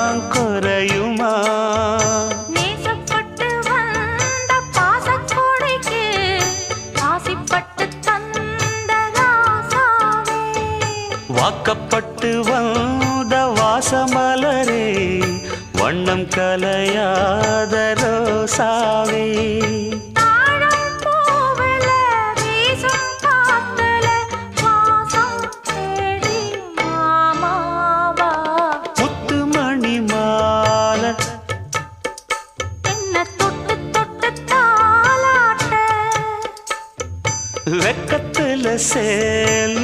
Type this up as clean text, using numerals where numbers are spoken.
தான் குறையுமா? நேசப்பட்டு வந்த பாசக்கொடைக்கு ஆசைப்பட்டு தந்த ராசாவே, வாக்கப்பட்டு வந்த வாசமலரே, வண்ணம் கலையாத ரோசாவே. தாழம் பூவுல வீசும் காத்துல வாசம் தேடி மாமாவா, முத்துமணி மாலை என்ன தொட்டு தொட்டு தாலாட்ட, வெக்கத்துல சேல்